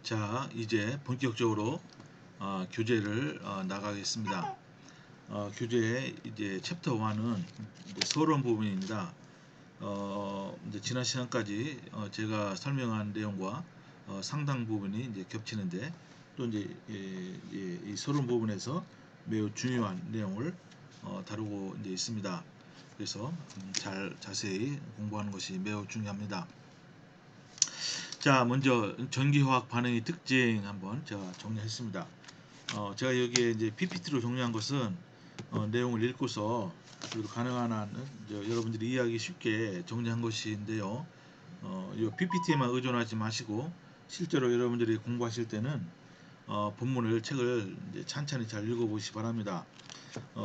자, 이제 본격적으로 교재를 나가겠습니다. 교재 이제 챕터 1은 서론 부분입니다. 이제 지난 시간까지 제가 설명한 내용과 상당 부분이 이제 겹치는데 또 이제 이 서론 부분에서 매우 중요한 내용을 다루고 이제 있습니다. 그래서 잘 자세히 공부하는 것이 매우 중요합니다. 자, 먼저 전기화학 반응의 특징 한번 제가 정리했습니다. 제가 여기에 이제 PPT로 정리한 것은 내용을 읽고서 그래도 가능한 한 여러분들이 이해하기 쉽게 정리한 것인데요. 이 PPT에만 의존하지 마시고 실제로 여러분들이 공부하실 때는 본문을 책을 이제 찬찬히 잘 읽어보시기 바랍니다.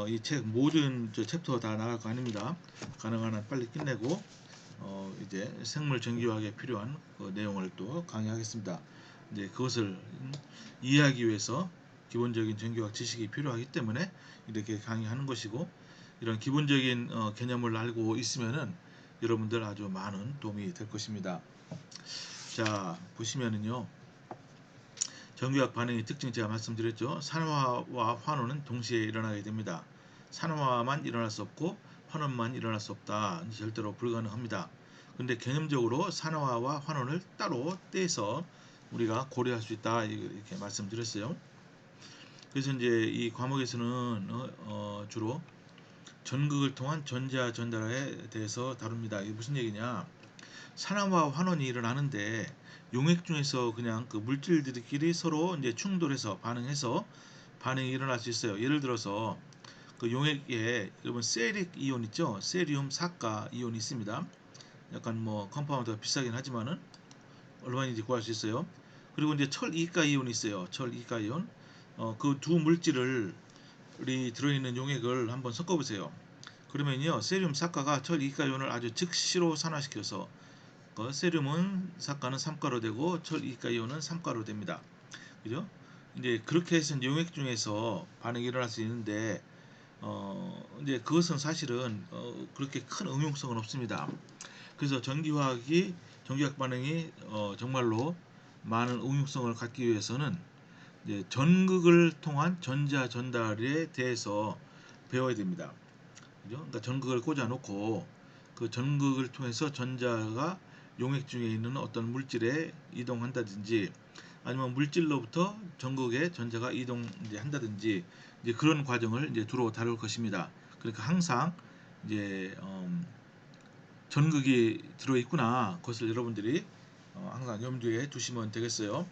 이 책 모든 챕터 다 나갈 거 아닙니다. 가능한 한 빨리 끝내고 이제 생물 전기화학에 필요한 그 내용을 또 강의하겠습니다. 이제 그것을 이해하기 위해서 기본적인 전기화학 지식이 필요하기 때문에 이렇게 강의하는 것이고, 이런 기본적인 개념을 알고 있으면은 여러분들 아주 많은 도움이 될 것입니다. 자, 보시면은요, 전기화학 반응의 특징 제가 말씀드렸죠. 산화와 환원은 동시에 일어나게 됩니다. 산화만 일어날 수 없고 환원만 일어날 수 없다. 절대로 불가능합니다. 근데 개념적으로 산화와 환원을 따로 떼서 우리가 고려할 수 있다, 이렇게 말씀드렸어요. 그래서 이제 이 과목에서는 주로 전극을 통한 전자 전달에 대해서 다룹니다. 이게 무슨 얘기냐? 산화와 환원이 일어나는데 용액 중에서 그냥 그 물질들끼리 서로 이제 충돌해서 반응해서 반응이 일어날 수 있어요. 예를 들어서 그 용액에 여러분 세릭 이온 있죠? 세리움 사가 이온이 있습니다. 약간 뭐 컴파운드가 비싸긴 하지만은 얼마인지 구할 수 있어요. 그리고 이제 철 이가 이온이 있어요. 철 이가 이온. 그 두 물질을 들어있는 용액을 한번 섞어보세요. 그러면요, 세륨 사가가 철 이가 이온을 아주 즉시로 산화시켜서 세륨은 사가는 3가로 되고 철 이가 이온은 3가로 됩니다. 그죠? 이제 그렇게 해서 용액 중에서 반응이 일어날 수 있는데 이제 그것은 사실은 그렇게 큰 응용성은 없습니다. 그래서 전기화학 반응이 정말로 많은 응용성을 갖기 위해서는 이제 전극을 통한 전자 전달에 대해서 배워야 됩니다. 그죠? 그러니까 전극을 꽂아 놓고 그 전극을 통해서 전자가 용액 중에 있는 어떤 물질에 이동한다든지, 아니면 물질로부터 전극에 전자가 이동한다든지, 이제 그런 과정을 이제 두루 다룰 것입니다. 그러니까 항상 이제 전극이 들어 있구나, 그것을 여러분들이 항상 염두에 두시면 되겠어요.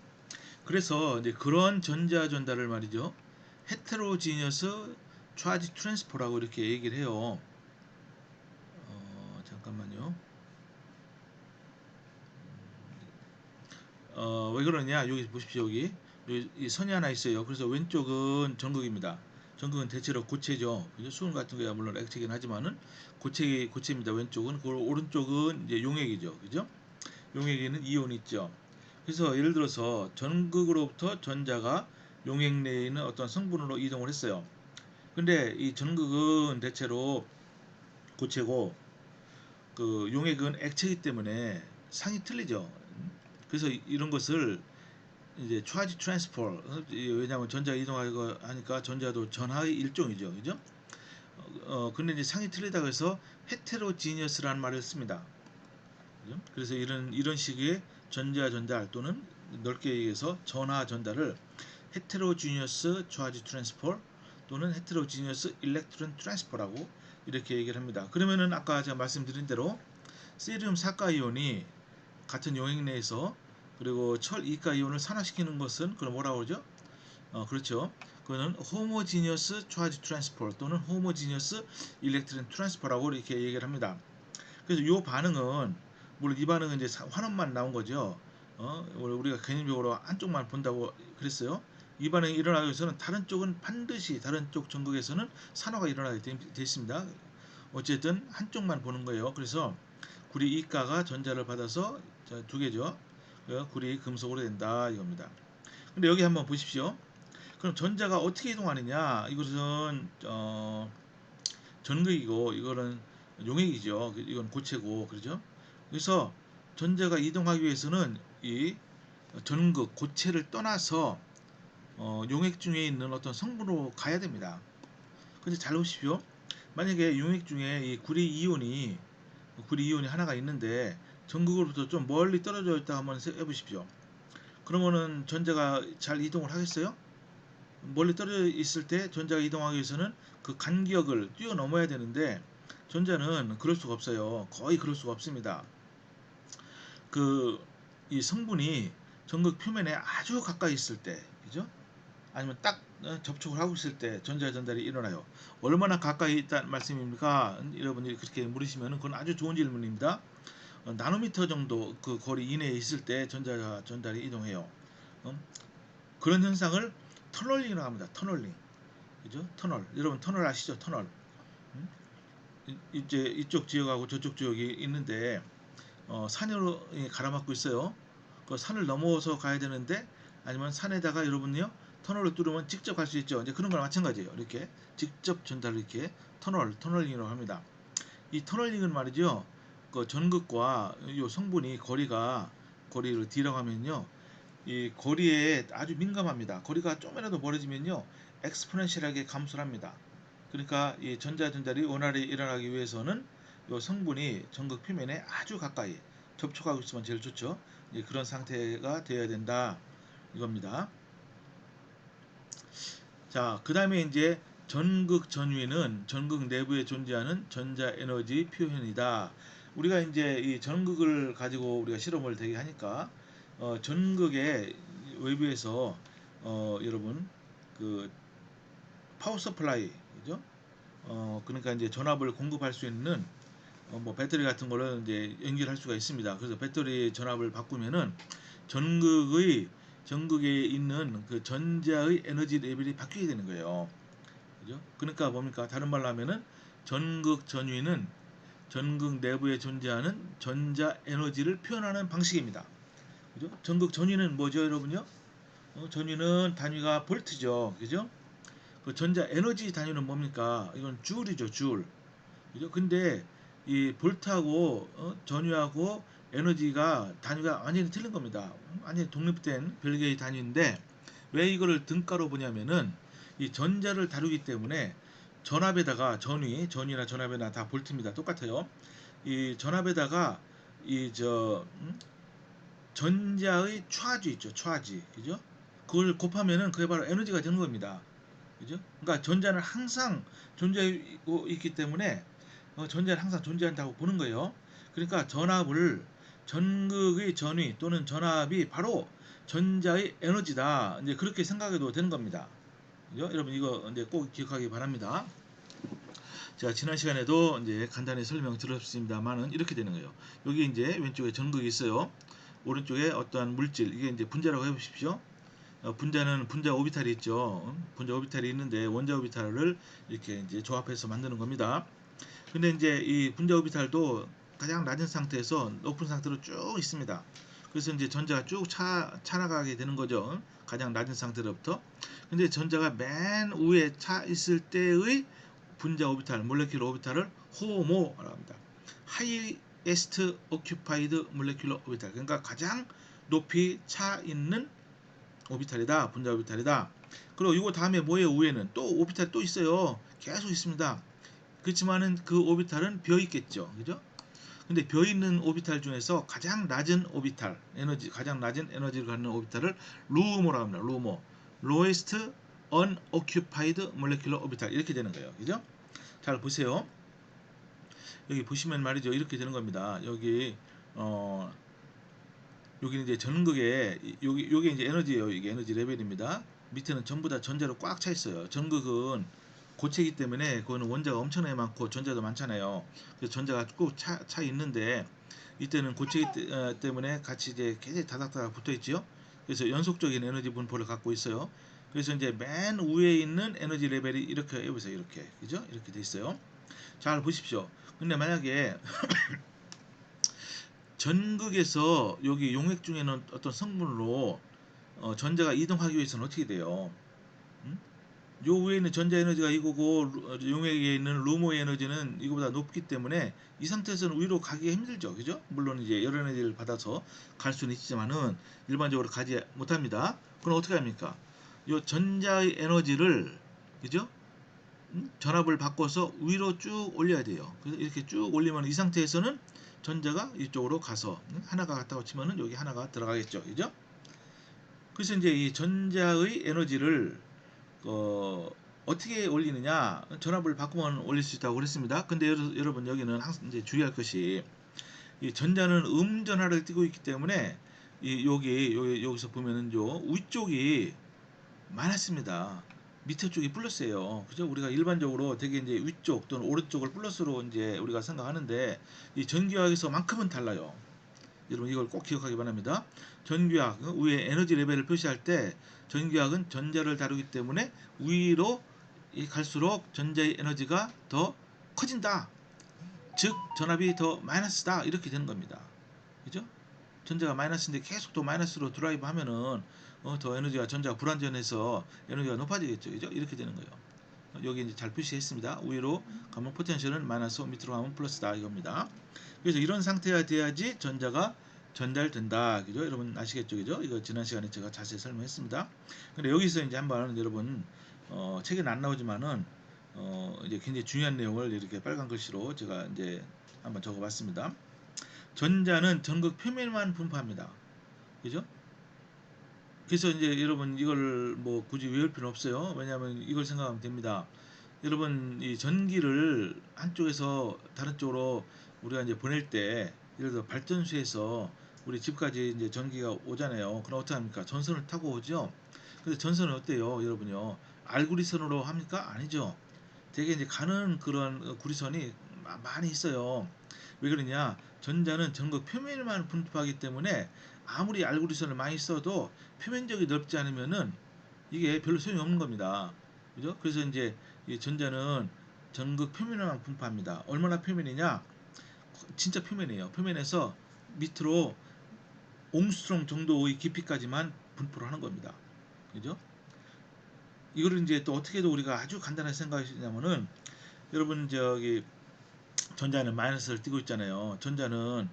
그래서 이제 그런 전자 전달을 말이죠, 헤테로지니어스 차지 트랜스퍼라고 이렇게 얘기를 해요. 잠깐만요. 왜 그러냐? 여기 보십시오. 여기 이 선이 하나 있어요. 그래서 왼쪽은 전극입니다. 전극은 대체로 고체죠. 그죠? 수은 같은 거야 물론 액체긴 하지만은 고체입니다. 왼쪽은. 그 오른쪽은 이제 용액이죠. 그죠? 용액에는 이온이 있죠. 그래서 예를 들어서 전극으로부터 전자가 용액 내에 있는 어떤 성분으로 이동을 했어요. 근데 이 전극은 대체로 고체고 그 용액은 액체이기 때문에 상이 틀리죠. 그래서 이런 것을 이제 차지 트랜스퍼, 왜냐하면 전자 이동하고 하니까 전자도 전하의 일종이죠, 그죠? 근데 이제 상이 틀리다고 해서 헤테로지니어스라는 말을 씁니다. 그죠? 그래서 이런 식의 전자 전달 또는 넓게 얘기해서 전하 전달을 헤테로지니어스 차지 트랜스퍼 또는 헤테로지니어스 일렉트론 트랜스퍼라고 이렇게 얘기를 합니다. 그러면은 아까 제가 말씀드린 대로 세리움 사가 이온이 같은 용액 내에서 그리고 철 이가 이온을 산화시키는 것은 그럼 뭐라고 그러죠? 그렇죠. 그거는 호모지니어스 차지 트랜스퍼 또는 호모지니어스 일렉트론 트랜스퍼라고 이렇게 얘기를 합니다. 그래서 이 반응은 물론 이 반응은 이제 환원만 나온 거죠. 우리가 개념적으로 한쪽만 본다고 그랬어요. 이 반응이 일어나기 위해서는 다른 쪽은 반드시 다른 쪽 전극에서는 산화가 일어나게 돼 있습니다. 어쨌든 한쪽만 보는 거예요. 그래서 구리 이가가 전자를 받아서 두 개죠. 구리 금속으로 된다 이겁니다. 근데 여기 한번 보십시오. 그럼 전자가 어떻게 이동하느냐? 이것은 전극이고 이거는 용액이죠. 이건 고체고 그렇죠? 그래서 전자가 이동하기 위해서는 이 전극 고체를 떠나서 용액 중에 있는 어떤 성분으로 가야 됩니다. 근데 잘 보십시오. 만약에 용액 중에 이 구리 이온이 하나가 있는데 전극으로부터 좀 멀리 떨어져 있다 한번 해보십시오. 그러면은 전자가 잘 이동을 하겠어요? 멀리 떨어져 있을 때 전자가 이동하기 위해서는 그 간격을 뛰어넘어야 되는데 전자는 그럴 수가 없어요. 거의 그럴 수가 없습니다. 그 이 성분이 전극 표면에 아주 가까이 있을 때, 그죠? 아니면 딱 접촉을 하고 있을 때 전자 전달이 일어나요. 얼마나 가까이 있다는 말씀입니까? 여러분들이 그렇게 물으시면 그건 아주 좋은 질문입니다. 나노미터 정도 그 거리 이내에 있을 때 전자 전달이 이동해요. 그런 현상을 터널링이라고 합니다. 터널링. 그죠? 터널. 여러분 터널 아시죠? 터널. 이제 이쪽 지역하고 저쪽 지역이 있는데 산으로 가로막고 있어요. 그 산을 넘어서 가야 되는데 아니면 산에다가 여러분요 터널을 뚫으면 직접 갈 수 있죠. 이제 그런 거랑 마찬가지예요. 이렇게 직접 전달을 이렇게 터널링이라고 합니다. 이 터널링은 말이죠. 그 전극과 요 성분이 거리를 D라고 하면요. 이 거리에 아주 민감합니다. 거리가 좀이라도 멀어지면요. 엑스포넨셜하게 감소를 합니다. 그러니까 이 전자 전달이 원활히 일어나기 위해서는 이 성분이 전극 표면에 아주 가까이 접촉하고 있으면 제일 좋죠. 그런 상태가 되어야 된다 이겁니다. 자, 그 다음에 이제 전극 전위는 전극 내부에 존재하는 전자 에너지 표현이다. 우리가 이제 이 전극을 가지고 우리가 실험을 되게 하니까 전극의 외부에서 여러분 그 파워 서플라이 그죠? 그러니까 이제 전압을 공급할 수 있는 뭐 배터리 같은 거를 이제 연결할 수가 있습니다. 그래서 배터리 전압을 바꾸면은 전극의 전극에 있는 그 전자의 에너지 레벨이 바뀌게 되는 거예요. 그죠? 그러니까 뭡니까? 다른 말로 하면은 전극 전위는 전극 내부에 존재하는 전자 에너지를 표현하는 방식입니다. 그죠? 전극 전위는 뭐죠, 여러분요? 전위는 단위가 볼트죠. 그죠? 그 전자 에너지 단위는 뭡니까? 이건 줄이죠, 줄. 그죠? 근데 이 볼트하고 전위하고 에너지가 단위가 완전히 틀린 겁니다. 완전히 독립된 별개의 단위인데 왜 이거를 등가로 보냐면은 이 전자를 다루기 때문에 전압에다가 전위나 전압이나 다 볼트입니다. 똑같아요. 이 전압에다가 이저 전자의 차지 있죠. 차지. 그죠? 그걸 곱하면은 그게 바로 에너지가 되는 겁니다. 그죠? 그러니까 전자는 항상 존재하고 있기 때문에 전자는 항상 존재한다고 보는 거예요. 그러니까 전극의 전위 또는 전압이 바로 전자의 에너지다. 이제 그렇게 생각해도 되는 겁니다. 그죠? 여러분 이거 이제 꼭 기억하기 바랍니다. 제가 지난 시간에도 이제 간단히 설명 드렸습니다만은 이렇게 되는 거예요. 여기 이제 왼쪽에 전극이 있어요. 오른쪽에 어떠한 물질 이게 이제 분자라고 해보십시오. 분자는 분자 오비탈이 있죠. 분자 오비탈이 있는데 원자 오비탈을 이렇게 이제 조합해서 만드는 겁니다. 근데 이제 이 분자 오비탈도 가장 낮은 상태에서 높은 상태로 쭉 있습니다. 그래서 이제 전자가 쭉 차나가게 되는 거죠. 가장 낮은 상태로부터. 근데 전자가 맨 위에 차 있을 때의 분자 오비탈, 몰레큘러 오비탈을 호모라고 합니다. Highest Occupied Molecular Orbital. 그러니까 가장 높이 차 있는 오비탈이다. 분자 오비탈이다. 그리고 이거 다음에 뭐예요? 위에는 또 오비탈 또 있어요. 계속 있습니다. 그렇지만은 그 오비탈은 비어 있겠죠. 그죠? 근데 비어 있는 오비탈 중에서 가장 낮은 오비탈, 가장 낮은 에너지를 갖는 오비탈을 루모라고 합니다. 루모. Lowest Unoccupied Molecular Orbital 이렇게 되는 거예요. 그죠? 잘 보세요. 여기 보시면 말이죠. 이렇게 되는 겁니다. 여기는 이제 전극에 요게 이제 에너지예요. 이게 에너지 레벨입니다. 밑에는 전부 다 전자로 꽉 차 있어요. 전극은 고체이기 때문에 그거는 원자가 엄청나게 많고 전자도 많잖아요. 그래서 전자가 꼭 차 있는데 이때는 고체이기 때문에 같이 이제 굉장히 다닥다닥 붙어 있지요. 그래서 연속적인 에너지 분포를 갖고 있어요. 그래서 이제 맨 위에 있는 에너지 레벨이 이렇게 해보세요. 이렇게 그죠? 이렇게 돼 있어요. 잘 보십시오. 근데 만약에 전극에서 여기 용액 중에는 어떤 성분으로 전자가 이동하기 위해서는 어떻게 돼요? 음? 요 위에 있는 전자 에너지가 이거고 용액에 있는 루모 에너지는 이거보다 높기 때문에 이 상태에서는 위로 가기가 힘들죠. 그죠? 물론 이제 열 에너지를 받아서 갈 수는 있지만은 일반적으로 가지 못합니다. 그럼 어떻게 합니까? 요 전자의 에너지를 그죠? 전압을 바꿔서 위로 쭉 올려야 돼요. 그래서 이렇게 쭉 올리면 이 상태에서는 전자가 이쪽으로 가서 하나가 갔다고 치면은 여기 하나가 들어가겠죠. 그죠? 그래서 이제 이 전자의 에너지를 어떻게 올리느냐? 전압을 바꾸면 올릴 수 있다고 그랬습니다. 근데 여러분 여기는 항상 이제 주의할 것이 이 전자는 음전하를 띠고 있기 때문에 여기서 보면은 요 위쪽이 많았습니다. 밑에 쪽이 플러스예요. 그죠? 우리가 일반적으로 되게 이제 위쪽 또는 오른쪽을 플러스로 이제 우리가 생각하는데 이 전기화학에서만큼은 달라요. 여러분 이걸 꼭 기억하기 바랍니다. 전기화학 위에 에너지 레벨을 표시할 때 전기화학은 전자를 다루기 때문에 위로 갈수록 전자의 에너지가 더 커진다. 즉 전압이 더 마이너스다 이렇게 되는 겁니다. 그죠? 전자가 마이너스인데 계속 또 마이너스로 드라이브 하면은 더 에너지가 전자가 불완전해서 에너지가 높아지겠죠. 그죠? 이렇게 되는 거예요. 여기 이제 잘 표시했습니다. 위로 가면 포텐셜은 마이너스, 밑으로 가면 플러스다 이겁니다. 그래서 이런 상태가 돼야지 전자가 전달된다. 그죠? 여러분 아시겠죠? 그죠? 이거 지난 시간에 제가 자세히 설명했습니다. 근데 여기서 이제 한번 여러분 책에는 안 나오지만은 이제 굉장히 중요한 내용을 이렇게 빨간 글씨로 제가 이제 한번 적어봤습니다. 전자는 전극 표면만 분포합니다. 그죠? 그래서 이제 여러분 이걸 뭐 굳이 외울 필요는 없어요. 왜냐하면 이걸 생각하면 됩니다. 여러분 이 전기를 한쪽에서 다른 쪽으로 우리가 이제 보낼 때 예를 들어 발전소에서 우리 집까지 이제 전기가 오잖아요. 그럼 어떻게 합니까? 전선을 타고 오죠. 근데 전선은 어때요, 여러분요? 알구리선으로 합니까? 아니죠. 되게 이제 가는 그런 구리선이 많이 있어요. 왜 그러냐? 전자는 전극 표면만 분포하기 때문에 아무리 알고리선을 많이 써도 표면적이 넓지 않으면은 이게 별로 소용이 없는 겁니다. 그죠? 그래서 이제 이 전자는 전극 표면만 분포합니다. 얼마나 표면이냐? 진짜 표면이에요. 표면에서 밑으로 옹스트롱 정도의 깊이까지만 분포를 하는 겁니다. 그죠? 이거를 이제 또 어떻게 해도 우리가 아주 간단하게 생각하시냐면은 여러분 저기 전자는 마이너스를 띠고 있잖아요. 전자는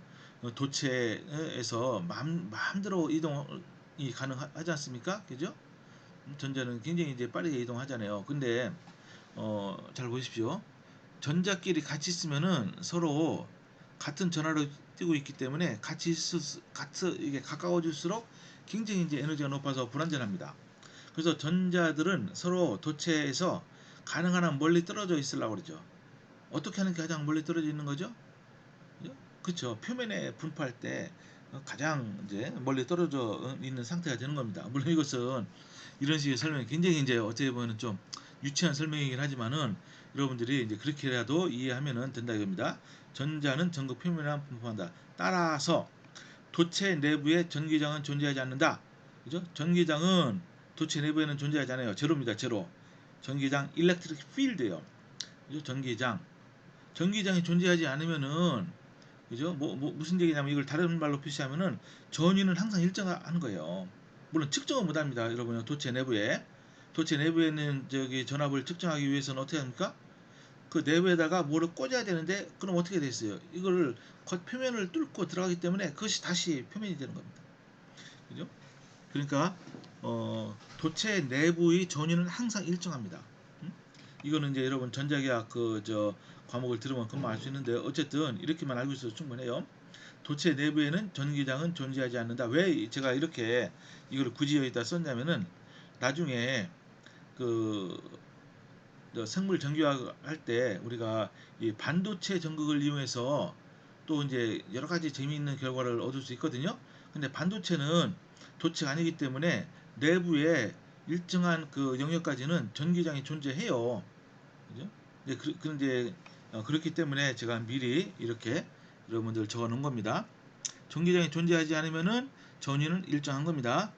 도체에서 마음대로 이동이 가능하지 않습니까? 그죠? 전자는 굉장히 이제 빠르게 이동하잖아요. 근데 잘 보십시오. 전자끼리 같이 있으면은 서로 같은 전하를 띠고 있기 때문에 이게 가까워질수록 굉장히 이제 에너지가 높아서 불안전합니다. 그래서 전자들은 서로 도체에서 가능한 한 멀리 떨어져 있으려고 그러죠. 어떻게 하는 게 가장 멀리 떨어져 있는 거죠? 그렇죠. 표면에 분포할 때 가장 이제 멀리 떨어져 있는 상태가 되는 겁니다. 물론 이것은 이런 식의 설명이 굉장히 이제 어떻게 보면 좀 유치한 설명이긴 하지만은 여러분들이 이제 그렇게라도 이해하면 된다 이겁니다. 전자는 전극 표면에만 분포한다. 따라서 도체 내부에 전기장은 존재하지 않는다. 그죠? 전기장은 도체 내부에는 존재하지 않아요. 제로입니다. 제로. 전기장 일렉트릭 필드예요. 그죠? 전기장이 존재하지 않으면은 그죠? 무슨 얘기냐면 이걸 다른 말로 표시하면은 전위는 항상 일정한 거예요. 물론 측정은 못합니다, 여러분. 도체 내부에는 저기 전압을 측정하기 위해서는 어떻게 합니까? 그 내부에다가 뭐를 꽂아야 되는데 그럼 어떻게 됐어요? 이거를 겉표면을 뚫고 들어가기 때문에 그것이 다시 표면이 되는 겁니다. 그죠? 그러니까 도체 내부의 전위는 항상 일정합니다. 이거는 이제 여러분 전자기학 그 과목을 들으면 금방 알 수 있는데 어쨌든 이렇게만 알고 있어도 충분해요. 도체 내부에는 전기장은 존재하지 않는다. 왜 제가 이렇게 이걸 굳이 여기다 썼냐면은 나중에 그 생물 전기화학 할 때 우리가 이 반도체 전극을 이용해서 또 이제 여러 가지 재미있는 결과를 얻을 수 있거든요. 근데 반도체는 도체가 아니기 때문에 내부에 일정한 그 영역까지는 전기장이 존재해요. 그죠? 이제 그런데 그렇기 때문에 제가 미리 이렇게 여러분들 적어 놓은 겁니다. 전기장이 존재하지 않으면은 전위는 일정한 겁니다.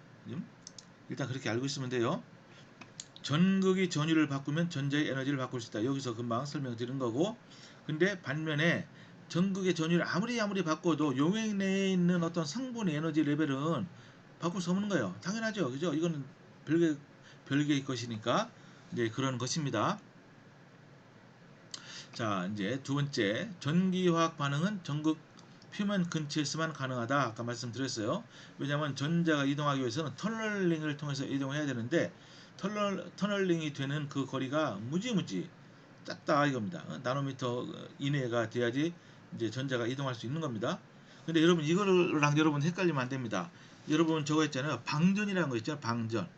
일단 그렇게 알고 있으면 돼요. 전극이 전위를 바꾸면 전자의 에너지를 바꿀 수 있다. 여기서 금방 설명드린 거고. 근데 반면에 전극의 전위를 아무리 바꿔도 용액 내에 있는 어떤 성분의 에너지 레벨은 바꿀 수 없는 거예요. 당연하죠. 그죠? 이거는 별개의 것이니까. 이제 그런 것입니다. 자, 이제 두 번째, 전기화학 반응은 전극 표면 근처에서만 가능하다. 아까 말씀드렸어요. 왜냐하면 전자가 이동하기 위해서는 터널링을 통해서 이동해야 되는데 터널링이 되는 그 거리가 무지무지 작다 이겁니다. 나노미터 이내가 돼야지 이제 전자가 이동할 수 있는 겁니다. 근데 여러분 이거랑 여러분 헷갈리면 안 됩니다. 여러분 저거 있잖아요. 방전이라는 거 있잖아요. 방전.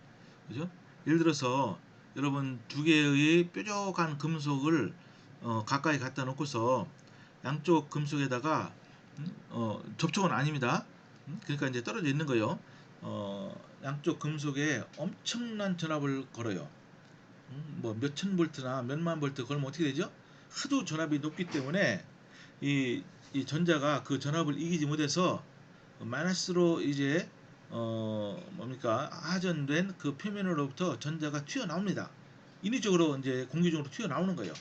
그죠? 예를 들어서 여러분 두 개의 뾰족한 금속을 가까이 갖다 놓고서 양쪽 금속에다가 접촉은 아닙니다. 그러니까 이제 떨어져 있는 거예요. 양쪽 금속에 엄청난 전압을 걸어요. 뭐 몇천 볼트나 몇만 볼트 걸면 어떻게 되죠? 하도 전압이 높기 때문에 이 전자가 그 전압을 이기지 못해서 마이너스로 이제 뭡니까 하전된 그 표면으로부터 전자가 튀어나옵니다. 인위적으로 이제 공기중으로 튀어나오는 거예요.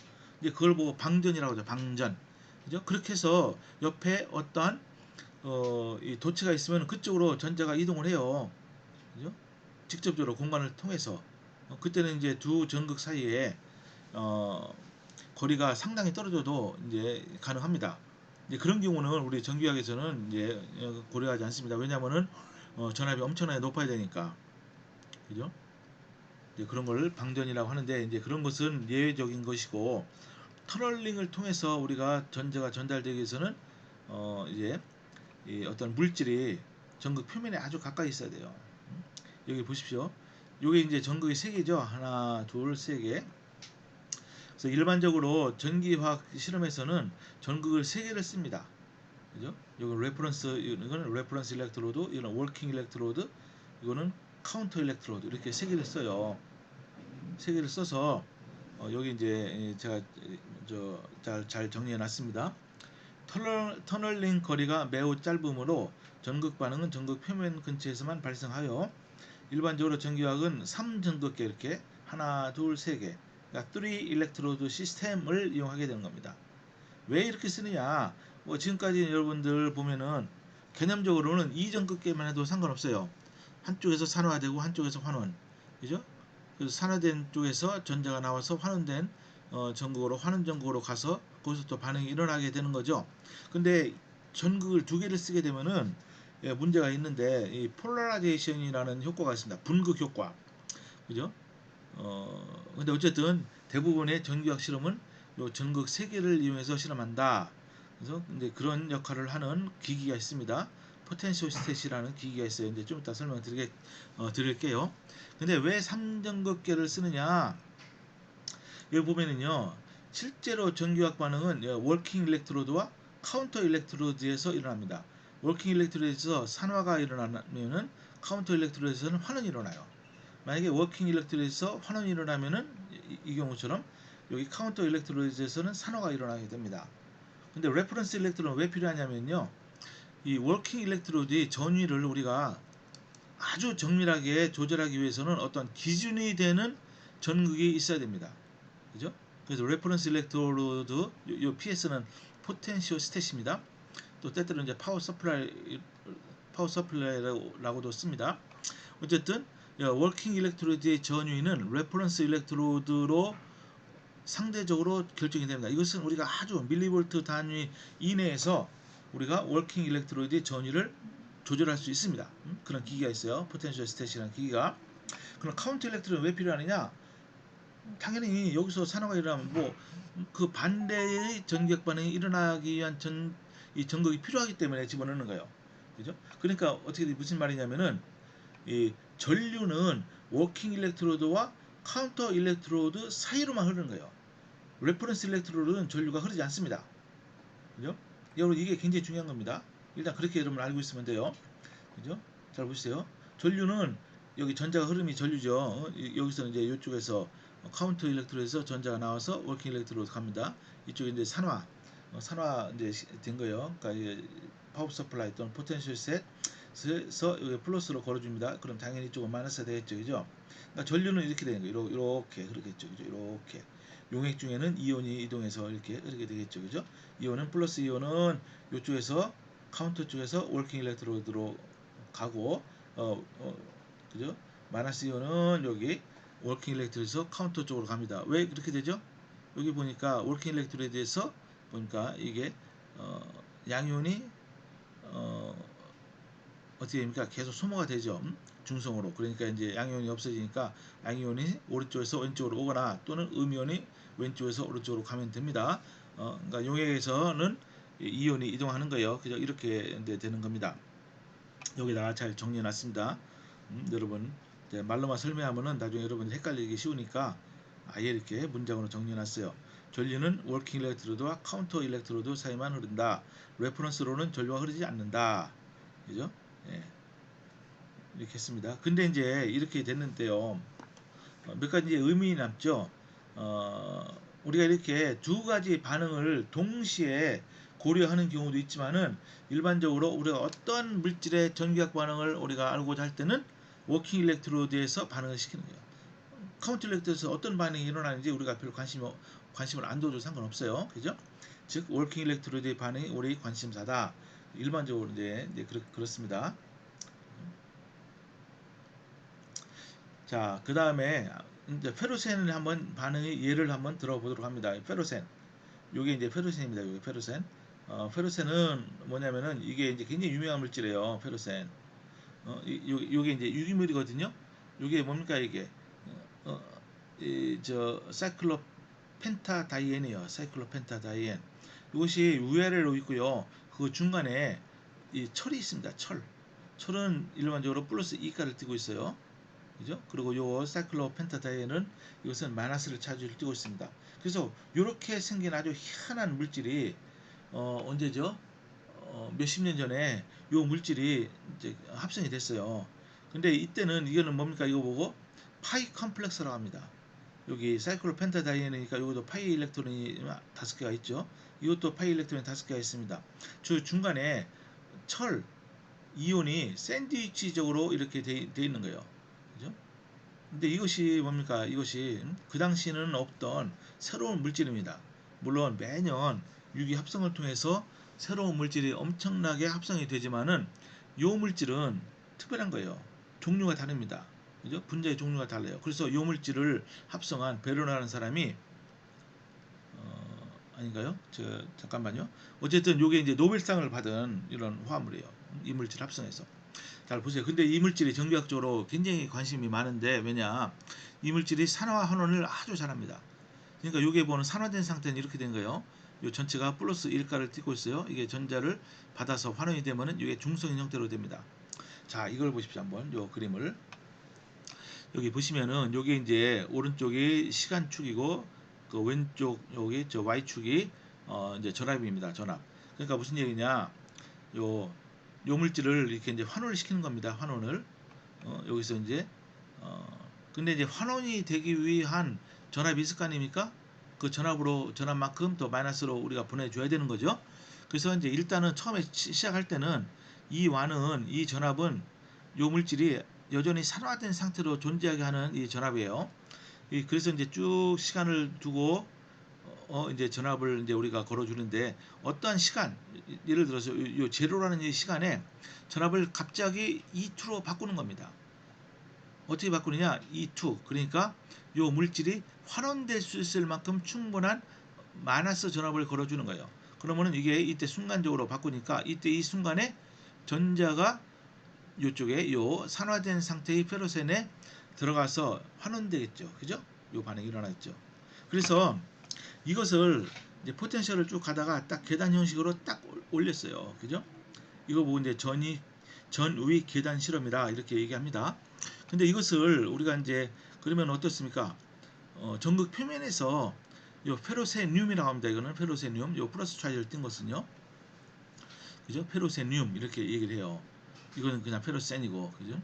이제 그걸 보고 방전이라고 하죠. 방전. 그죠? 그렇게 해서 옆에 어떠한 이 도체가 있으면 그쪽으로 전자가 이동을 해요. 그죠? 직접적으로 공간을 통해서 그때는 이제 두 전극 사이에 어, 거리가 상당히 떨어져도 이제 가능합니다. 이제 그런 경우는 우리 전기학에서는 이제 고려하지 않습니다. 왜냐하면은 전압이 엄청나게 높아야 되니까, 그죠? 이제 그런 걸 방전이라고 하는데 이제 그런 것은 예외적인 것이고 터널링을 통해서 우리가 전자가 전달되기 위해서는 이제 이 어떤 물질이 전극 표면에 아주 가까이 있어야 돼요. 여기 보십시오. 요게 이제 전극이 세 개죠. 하나, 둘, 세 개. 그래서 일반적으로 전기화학 실험에서는 전극을 세 개를 씁니다. 그죠? 이건 레퍼런스, 이거는 레퍼런스 일렉트로드, 이거는 워킹 일렉트로드, 이거는 카운터 일렉트로드 이렇게 세 개를 써요. 세 개를 써서 여기 이제 제가 잘 정리해 놨습니다. 터널링 거리가 매우 짧으므로 전극 반응은 전극 표면 근처에서만 발생하여 일반적으로 전기화학은 3전극계 이렇게 하나, 둘, 세 개, 그러니까 3 일렉트로드 시스템을 이용하게 되는 겁니다. 왜 이렇게 쓰느냐? 뭐 지금까지 여러분들 보면은 개념적으로는 2전극계만 해도 상관없어요. 한쪽에서 산화되고 한쪽에서 환원, 그죠? 그래서 산화된 쪽에서 전자가 나와서 환원된 전극으로 환원 전극으로 가서 거기서 또 반응이 일어나게 되는 거죠. 근데 전극을 두 개를 쓰게 되면은 문제가 있는데 이 폴라라이제이션이라는 효과가 있습니다. 분극 효과, 그죠? 근데 어쨌든 대부분의 전기학 실험은 요 전극 세 개를 이용해서 실험한다. 그래서 이제 그런 역할을 하는 기기가 있습니다. 포텐시오스탯이라는 기기가 있어요. 이제 좀 이따 드릴게요. 근데 왜 3전극계를 쓰느냐? 여기 보면은요. 실제로 전기학 반응은 월킹 일렉트로드와 카운터 일렉트로드에서 일어납니다. 월킹 일렉트로드에서 산화가 일어나면은 카운터 일렉트로드에서는 환원이 일어나요. 만약에 워킹 일렉트로드에서 환원이 일어나면은 이 경우처럼 여기 카운터 일렉트로드에서는 산화가 일어나게 됩니다. 근데 레퍼런스 일렉트로드는 왜 필요하냐면요. 이 워킹 일렉트로드의 전위를 우리가 아주 정밀하게 조절하기 위해서는 어떤 기준이 되는 전극이 있어야 됩니다. 그죠? 그래서 레퍼런스 일렉트로드 요 PS는 포텐시오 스탯입니다. 또 때때로 이제 파워 서플라이라고도 씁니다. 어쨌든 워킹 일렉트로드의 전위는 레퍼런스 일렉트로드로 상대적으로 결정이 됩니다. 이것은 우리가 아주 밀리볼트 단위 이내에서 우리가 워킹 일렉트로드의 전위를 조절할 수 있습니다. 그런 기기가 있어요. 포텐셜 스탯이라는 기기가. 그럼 카운트 일렉트로드 왜 필요하느냐? 당연히 여기서 산화가 일어나면 뭐 그 반대의 전기력 반응이 일어나기 위한 이 전극이 필요하기 때문에 집어넣는 거예요. 그죠? 그러니까 어떻게 무슨 말이냐면은 이 전류는 워킹 일렉트로드와 카운터 일렉트로드 사이로만 흐르는 거예요. 레퍼런스 일렉트로드는 전류가 흐르지 않습니다. 그죠? 여러분 이게 굉장히 중요한 겁니다. 일단 그렇게 여러분 알고 있으면 돼요. 그죠? 잘 보세요. 전류는 여기 전자가 흐름이 전류죠. 여기서 이제 이쪽에서 카운터 일렉트로드에서 전자가 나와서 워킹 일렉트로드 갑니다. 이쪽에 이제 산화 이제 된 거예요. 그러니까 파워 서플라이 또는 포텐셜 셋에서 여기 플러스로 걸어줍니다. 그럼 당연히 이쪽은 마이너스가 되겠죠, 그죠? 그러니까 전류는 이렇게 되는 거예요. 이렇게 흐르겠죠, 그죠? 이렇게 용액 중에는 이온이 이동해서 이렇게 흐르게 되겠죠, 그죠? 이온은 플러스 이온은 이쪽에서 카운터 쪽에서 워킹 일렉트로드로 가고 그죠? 마이너스 이온은 여기 워킹 일렉트로드에서 카운터 쪽으로 갑니다. 왜 그렇게 되죠? 여기 보니까 워킹 일렉트로드에서 보니까 이게 양이온이 어떻게 됩니까? 계속 소모가 되죠. 중성으로. 그러니까 이제 양이온이 없어지니까 양이온이 오른쪽에서 왼쪽으로 오거나 또는 음이온이 왼쪽에서 오른쪽으로 가면 됩니다. 그러니까 용액에서는 이온이 이동하는 거예요. 그죠? 이렇게 되는 겁니다. 여기다가 잘 정리해 놨습니다. 여러분 말로만 설명하면은 나중에 여러분 헷갈리기 쉬우니까 아예 이렇게 문장으로 정리해 놨어요. 전류는 워킹 일렉트로드와 카운터 일렉트로드 사이만 흐른다. 레퍼런스로는 전류가 흐르지 않는다. 그죠? 예, 이렇게 했습니다. 근데 이제 이렇게 됐는데요. 몇 가지 의문이 남죠. 우리가 이렇게 두 가지 반응을 동시에 고려하는 경우도 있지만은 일반적으로 우리가 어떤 물질의 전기학 반응을 우리가 알고자 할 때는 워킹 일렉트로드에서 반응을 시키는 거예요. 카운터 일렉트로드에서 어떤 반응이 일어나는지 우리가 별로 관심을 안 둬도 상관없어요. 그죠? 즉 워킹 일렉트로드의 반응이 우리 관심사다. 일반적으로 이제 그렇습니다. 자, 그 다음에 이제 페루센을 한번 반응의 예를 한번 들어보도록 합니다. 페루센. 요게 이제 페루센입니다. 요게 페루센. 페루센은 뭐냐면은 이게 이제 굉장히 유명한 물질이에요. 페루센. 요게 이제 유기물이거든요. 요게 뭡니까 이게? 어, 저 사이클로펜타다이엔이에요. 사이클로펜타다이엔. 이것이 URL로 있고요. 그 중간에 이 철이 있습니다. 철. 철은 일반적으로 플러스 2가를 띠고 있어요. 그죠? 그리고 요 사이클로펜타다이엔은 이것은 마이너스를 차지를 띠고 있습니다. 그래서 이렇게 생긴 아주 희한한 물질이 언제죠? 몇십 년 전에 요 물질이 이제 합성이 됐어요. 근데 이때는 이거는 뭡니까? 이거 보고 파이 컴플렉스라고 합니다. 여기 사이클로펜타다이엔이니까 이것도 파이 일렉트론이 5개가 있죠. 이것도 파이 일렉트론이 5개가 있습니다. 저 중간에 철 이온이 샌드위치적으로 이렇게 돼 있는 거예요. 그죠? 근데 이것이 뭡니까? 이것이 그 당시에는 없던 새로운 물질입니다. 물론 매년 유기 합성을 통해서 새로운 물질이 엄청나게 합성이 되지만은 이 물질은 특별한 거예요. 종류가 다릅니다. 그죠? 분자의 종류가 달라요. 그래서 이 물질을 합성한 베르너라는 사람이 아닌가요? 잠깐만요. 어쨌든 이게 이제 노벨상을 받은 이런 화합물이에요. 이 물질 합성해서. 잘 보세요. 근데 이 물질이 전기학적으로 굉장히 관심이 많은데 왜냐? 이 물질이 산화 환원을 아주 잘합니다. 그러니까 여기에 보는 산화된 상태는 이렇게 된 거예요. 이 전체가 플러스 1가를 띠고 있어요. 이게 전자를 받아서 환원이 되면은 이게 중성인 형태로 됩니다. 자, 이걸 보십시오. 한번 요 그림을. 여기 보시면은 요게 이제 오른쪽이 시간축이고 그 왼쪽 여기 저 y축이 이제 전압입니다. 전압. 그러니까 무슨 얘기냐? 요 물질을 이렇게 이제 환원을 시키는 겁니다. 환원을 여기서 이제 근데 이제 환원이 되기 위한 전압이 있을 거 아닙니까? 그 전압만큼 더 마이너스로 우리가 보내줘야 되는 거죠. 그래서 이제 일단은 처음에 시작할 때는 이 전압은 요 물질이 여전히 산화된 상태로 존재하게 하는 이 전압이에요. 그래서 이제 쭉 시간을 두고 이제 전압을 이제 우리가 걸어주는데 어떠한 시간 예를 들어서 요 제로라는 이 시간에 전압을 갑자기 E2로 바꾸는 겁니다. 어떻게 바꾸느냐? E2 그러니까 요 물질이 환원될 수 있을 만큼 충분한 마이너스 전압을 걸어주는 거예요. 그러면은 이게 이때 순간적으로 바꾸니까 이때 이 순간에 전자가 요쪽에 요 산화된 상태의 페로센에 들어가서 환원되겠죠. 그죠? 요 반응이 일어났죠. 그래서 이것을 이제 포텐셜을 쭉 가다가 딱 계단 형식으로 딱 올렸어요. 그죠? 이거 보고 이제 전위 계단 실험이다 이렇게 얘기합니다. 근데 이것을 우리가 이제 그러면 어떻습니까? 전극 표면에서 요 페로세늄이라고 합니다. 이거는 페로세늄, 요 플러스 차이를 띈 것은요. 그죠? 페로세늄 이렇게 얘기를 해요. 이거는 그냥 페로센이고, 그죠?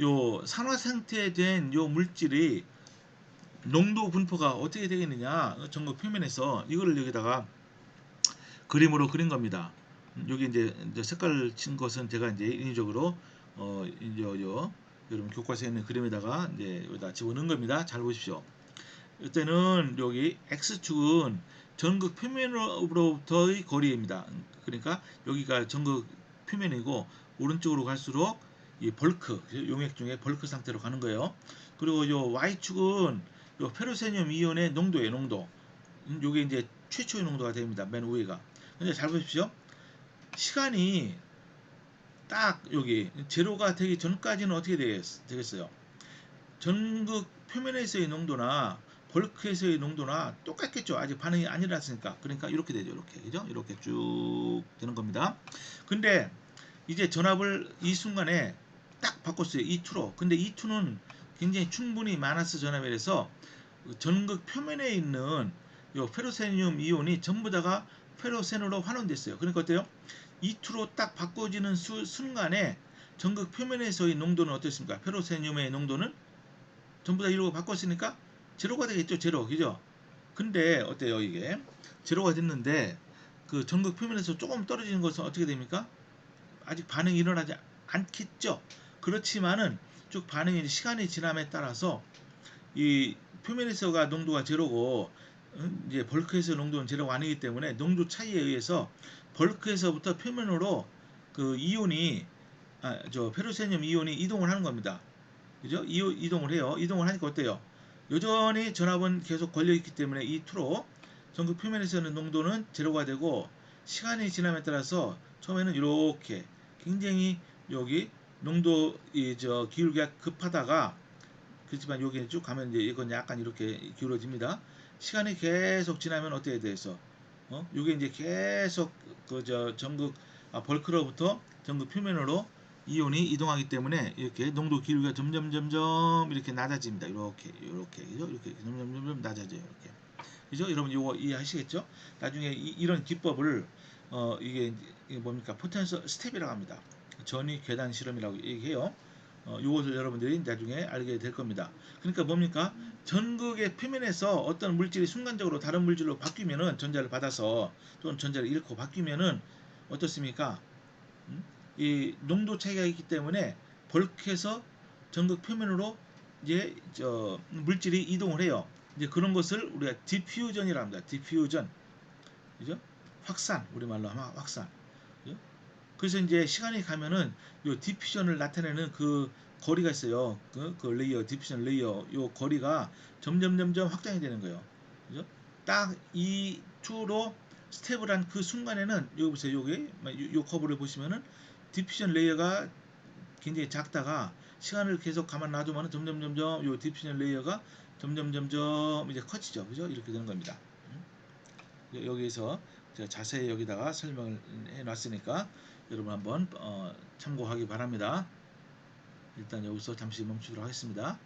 요 산화 상태된 요 물질이 농도 분포가 어떻게 되겠느냐? 전극 표면에서 이거를 여기다가 그림으로 그린 겁니다. 여기 이제 색깔 친 것은 제가 이제 인위적으로 이제 여러분 교과서에 있는 그림에다가 이제 여기다 집어넣은 겁니다. 잘 보십시오. 이때는 여기 x축은 전극 표면으로부터의 거리입니다. 그러니까 여기가 전극 표면이고 오른쪽으로 갈수록 이 벌크 용액 중에 벌크 상태로 가는 거예요. 그리고 요 Y축은 요 페르세늄 이온의 농도예요. 농도. 요게 이제 최초의 농도가 됩니다. 맨 위가. 근데 잘 보십시오. 시간이 딱 여기 제로가 되기 전까지는 어떻게 되겠어요? 전극 표면에서의 농도나 벌크에서의 농도나 똑같겠죠. 아직 반응이 안 일어났으니까. 그러니까 이렇게 되죠. 이렇게. 그죠? 이렇게 쭉 되는 겁니다. 근데 이제 전압을 이 순간에 딱 바꿨어요. E2로. 근데 E2는 굉장히 충분히 마이너스 전압이라서 전극 표면에 있는 요 페로세늄 이온이 전부 다가 페로센으로 환원됐어요. 그러니까 어때요? E2로 딱 바꿔지는 순간에 전극 표면에서의 농도는 어떻습니까? 페로세늄의 농도는 전부 다 이러고 바꿨으니까 제로가 되겠죠. 제로. 그죠? 근데 어때요 이게? 제로가 됐는데 그 전극 표면에서 조금 떨어지는 것은 어떻게 됩니까? 아직 반응이 일어나지 않겠죠. 그렇지만은 쭉 반응이 시간이 지남에 따라서 이 표면에서가 농도가 제로고 이제 벌크에서 농도는 제로가 아니기 때문에 농도 차이에 의해서 벌크에서부터 표면으로 그 이온이 저 페르세늄 이온이 이동을 하는 겁니다. 그죠? 이동을 해요. 이동을 하니까 어때요? 여전히 전압은 계속 걸려 있기 때문에 이 투로 전극 표면에서는 농도는 제로가 되고 시간이 지남에 따라서 처음에는 이렇게 굉장히 여기 농도 저 기울기가 급하다가 그렇지만 여기 쭉 가면 이제 이건 약간 이렇게 기울어집니다. 시간이 계속 지나면 어떻게 돼서 이게 이제 계속 그 저 전극 벌크로부터 전극 표면으로 이온이 이동하기 때문에 이렇게 농도 기울기가 점점 이렇게 낮아집니다. 이렇게 그죠? 이렇게 점점 낮아져요. 이렇게 그죠? 여러분 이거 이해하시겠죠? 나중에 이런 기법을 이게 뭡니까? 포텐셜 스텝이라고 합니다. 전위 계단 실험이라고 얘기해요. 이것을 여러분들이 나중에 알게 될 겁니다. 그러니까 뭡니까? 전극의 표면에서 어떤 물질이 순간적으로 다른 물질로 바뀌면은 전자를 받아서 또는 전자를 잃고 바뀌면은 어떻습니까? 이 농도 차이가 있기 때문에 벌크에서 전극 표면으로 이제 저 물질이 이동을 해요. 이제 그런 것을 우리가 디퓨전이라고 합니다. 디퓨전. 그죠? 확산. 우리말로 하면 확산. 그죠? 그래서 이제 시간이 가면은 요 디퓨전을 나타내는 그 거리가 있어요. 그 레이어, 디퓨전 레이어, 요 거리가 점점 확장이 되는 거예요. 그죠? 딱 이 투로 스텝을 한 그 순간에는 여기 보세요. 여기 요 커브를 보시면은 디퓨전 레이어가 굉장히 작다가 시간을 계속 가만 놔두면 점점 요 디퓨전 레이어가 점점 이제 커지죠. 그죠? 이렇게 되는 겁니다. 여기에서 제가 자세히 여기다가 설명을 해 놨으니까 여러분 한번 참고하기 바랍니다. 일단 여기서 잠시 멈추도록 하겠습니다.